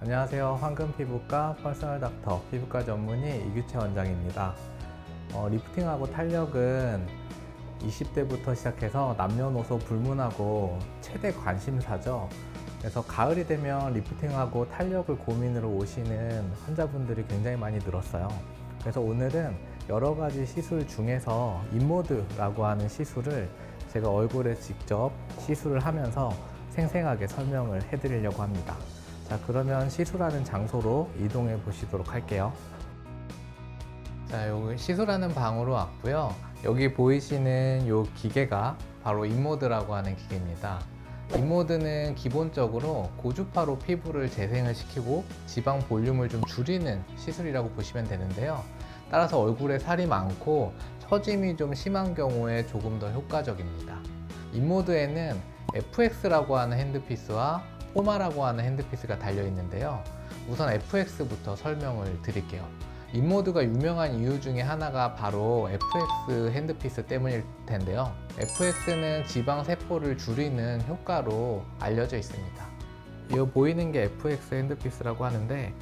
안녕하세요. 황금피부과 퍼스널 닥터 피부과 전문의 이규채 원장입니다. 리프팅하고 탄력은 20대부터 시작해서 남녀노소 불문하고 최대 관심사죠. 그래서 가을이 되면 리프팅하고 탄력을 고민으로 오시는 환자분들이 굉장히 많이 늘었어요. 그래서 오늘은 여러 가지 시술 중에서 인모드라고 하는 시술을 제가 얼굴에 직접 시술을 하면서 생생하게 설명을 해드리려고 합니다. 자, 그러면 시술하는 장소로 이동해 보시도록 할게요. 자, 여기 시술하는 방으로 왔고요. 여기 보이시는 이 기계가 바로 인모드라고 하는 기계입니다. 인모드는 기본적으로 고주파로 피부를 재생을 시키고 지방 볼륨을 좀 줄이는 시술이라고 보시면 되는데요. 따라서 얼굴에 살이 많고 처짐이 좀 심한 경우에 조금 더 효과적입니다. 인모드에는 FX라고 하는 핸드피스와 포마라고 하는 핸드피스가 달려 있는데요. 우선 FX부터 설명을 드릴게요. 인모드가 유명한 이유 중에 하나가 바로 FX 핸드피스 때문일 텐데요. FX는 지방 세포를 줄이는 효과로 알려져 있습니다. 이 보이는 게 FX 핸드피스라고 하는데,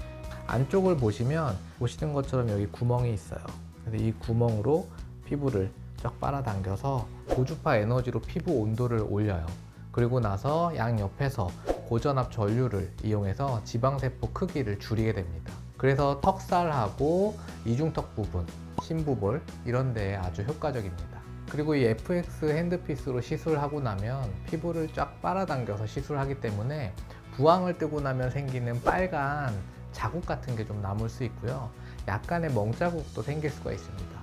안쪽을 보시면 보시는 것처럼 여기 구멍이 있어요. 그래서 이 구멍으로 피부를 쫙 빨아당겨서 고주파 에너지로 피부 온도를 올려요. 그리고 나서 양옆에서 고전압 전류를 이용해서 지방세포 크기를 줄이게 됩니다. 그래서 턱살하고 이중턱 부분, 심부볼 이런 데에 아주 효과적입니다. 그리고 이 FX 핸드피스로 시술하고 나면 피부를 쫙 빨아당겨서 시술하기 때문에 부항을 뜨고 나면 생기는 빨간 자국 같은 게 좀 남을 수 있고요. 약간의 멍자국도 생길 수가 있습니다.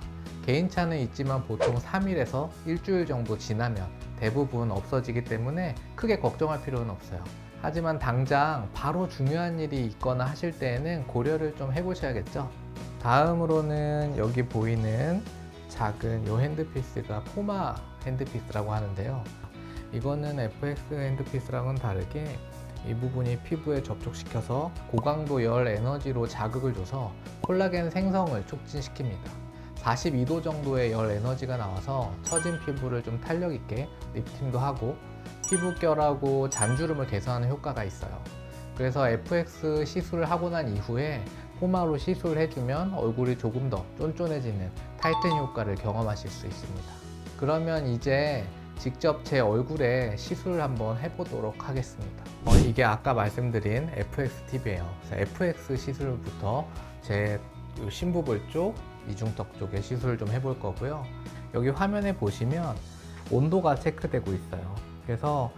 개인차는 있지만 보통 3일에서 일주일 정도 지나면 대부분 없어지기 때문에 크게 걱정할 필요는 없어요. 하지만 당장 바로 중요한 일이 있거나 하실 때에는 고려를 좀 해보셔야겠죠. 다음으로는 여기 보이는 작은 이 핸드피스가 포마 핸드피스라고 하는데요. 이거는 FX 핸드피스랑은 다르게 이 부분이 피부에 접촉시켜서 고강도 열 에너지로 자극을 줘서 콜라겐 생성을 촉진시킵니다. 42도 정도의 열 에너지가 나와서 처진 피부를 좀 탄력 있게 리프팅도 하고 피부결하고 잔주름을 개선하는 효과가 있어요. 그래서 FX 시술을 하고 난 이후에 포마로 시술을 해주면 얼굴이 조금 더 쫀쫀해지는 타이트닝 효과를 경험하실 수 있습니다. 그러면 이제 직접 제 얼굴에 시술을 한번 해보도록 하겠습니다. 이게 아까 말씀드린 FX 팁이에요. FX 시술부터 제 심부볼 쪽, 이중턱 쪽에 시술을 좀 해볼 거고요. 여기 화면에 보시면 온도가 체크되고 있어요. 그래서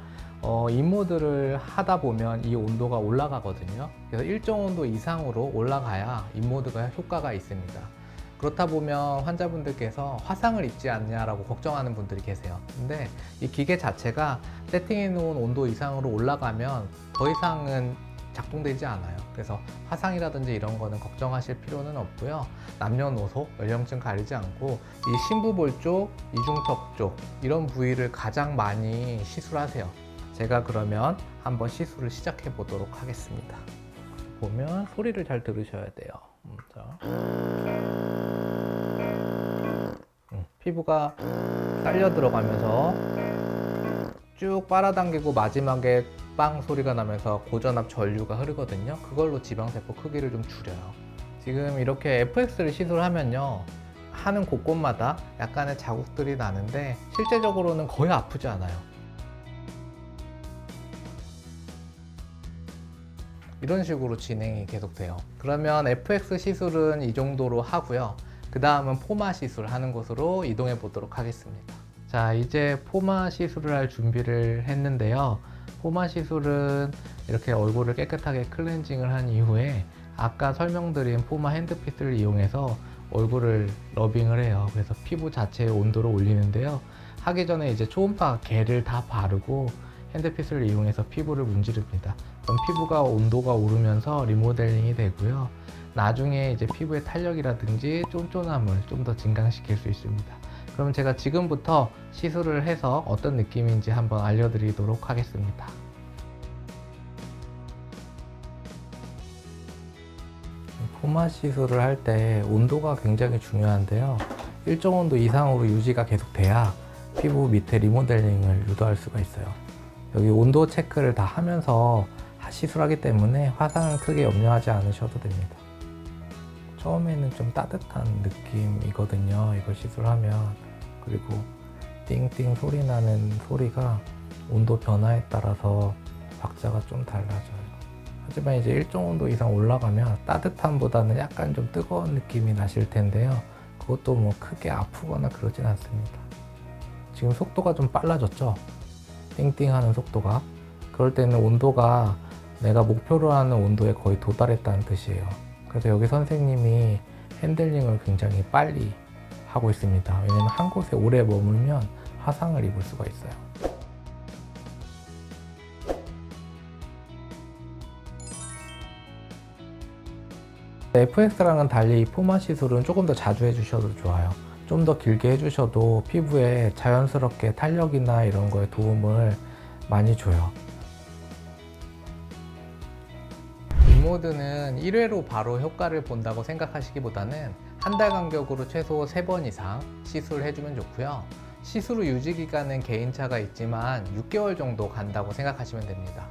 인모드를 하다 보면 이 온도가 올라가거든요. 그래서 일정 온도 이상으로 올라가야 인모드가 효과가 있습니다. 그렇다 보면 환자분들께서 화상을 입지 않냐라고 걱정하는 분들이 계세요. 근데 이 기계 자체가 세팅해 놓은 온도 이상으로 올라가면 더 이상은 작동되지 않아요. 그래서 화상이라든지 이런 거는 걱정하실 필요는 없고요. 남녀노소, 연령층 가리지 않고 이 심부볼 쪽, 이중턱 쪽 이런 부위를 가장 많이 시술하세요. 제가 그러면 한번 시술을 시작해 보도록 하겠습니다. 보면 소리를 잘 들으셔야 돼요. 피부가 딸려 들어가면서 쭉 빨아당기고 마지막에 빵 소리가 나면서 고전압 전류가 흐르거든요. 그걸로 지방세포 크기를 좀 줄여요. 지금 이렇게 FX를 시술하면요, 하는 곳곳마다 약간의 자국들이 나는데 실제적으로는 거의 아프지 않아요. 이런 식으로 진행이 계속돼요. 그러면 FX 시술은 이 정도로 하고요. 그 다음은 포마 시술 하는 곳으로 이동해 보도록 하겠습니다. 자, 이제 포마 시술을 할 준비를 했는데요. 포마 시술은 이렇게 얼굴을 깨끗하게 클렌징을 한 이후에 아까 설명드린 포마 핸드피스를 이용해서 얼굴을 러빙을 해요. 그래서 피부 자체의 온도를 올리는데요. 하기 전에 이제 초음파 겔을 다 바르고 핸드피스를 이용해서 피부를 문지릅니다. 그럼 피부가 온도가 오르면서 리모델링이 되고요. 나중에 이제 피부의 탄력이라든지 쫀쫀함을 좀 더 증강시킬 수 있습니다. 그럼 제가 지금부터 시술을 해서 어떤 느낌인지 한번 알려드리도록 하겠습니다. 포마 시술을 할 때 온도가 굉장히 중요한데요. 일정 온도 이상으로 유지가 계속 돼야 피부 밑에 리모델링을 유도할 수가 있어요. 여기 온도 체크를 다 하면서 다 시술하기 때문에 화상은 크게 염려하지 않으셔도 됩니다. 처음에는 좀 따뜻한 느낌이거든요. 이거 시술하면. 그리고 띵띵 소리 나는 소리가 온도 변화에 따라서 박자가 좀 달라져요. 하지만 이제 일정 온도 이상 올라가면 따뜻함보다는 약간 좀 뜨거운 느낌이 나실 텐데요. 그것도 뭐 크게 아프거나 그러진 않습니다. 지금 속도가 좀 빨라졌죠? 띵띵 하는 속도가. 그럴 때는 온도가 내가 목표로 하는 온도에 거의 도달했다는 뜻이에요. 그래서 여기 선생님이 핸들링을 굉장히 빨리 하고 있습니다. 왜냐면 한 곳에 오래 머물면 화상을 입을 수가 있어요. FX랑은 달리 포마 시술은 조금 더 자주 해주셔도 좋아요. 좀 더 길게 해주셔도 피부에 자연스럽게 탄력이나 이런 거에 도움을 많이 줘요. 인모드는 1회로 바로 효과를 본다고 생각하시기보다는 한 달 간격으로 최소 3번 이상 시술해주면 좋고요. 시술 후 유지 기간은 개인차가 있지만 6개월 정도 간다고 생각하시면 됩니다.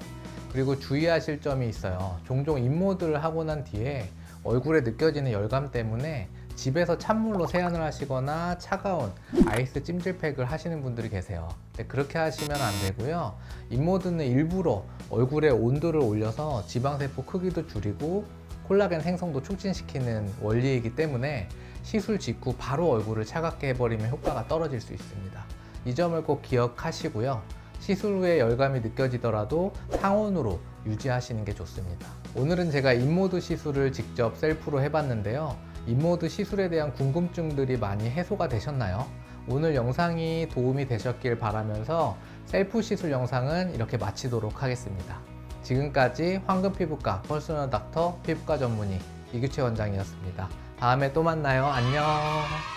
그리고 주의하실 점이 있어요. 종종 인모드를 하고 난 뒤에 얼굴에 느껴지는 열감 때문에 집에서 찬물로 세안을 하시거나 차가운 아이스 찜질팩을 하시는 분들이 계세요. 근데 그렇게 하시면 안 되고요. 인모드는 일부러 얼굴에 온도를 올려서 지방세포 크기도 줄이고 콜라겐 생성도 촉진시키는 원리이기 때문에 시술 직후 바로 얼굴을 차갑게 해버리면 효과가 떨어질 수 있습니다. 이 점을 꼭 기억하시고요. 시술 후에 열감이 느껴지더라도 상온으로 유지하시는 게 좋습니다. 오늘은 제가 인모드 시술을 직접 셀프로 해봤는데요. 인모드 시술에 대한 궁금증들이 많이 해소가 되셨나요? 오늘 영상이 도움이 되셨길 바라면서 셀프 시술 영상은 이렇게 마치도록 하겠습니다. 지금까지 황금피부과 퍼스널 닥터 피부과 전문의 이규채 원장이었습니다. 다음에 또 만나요. 안녕.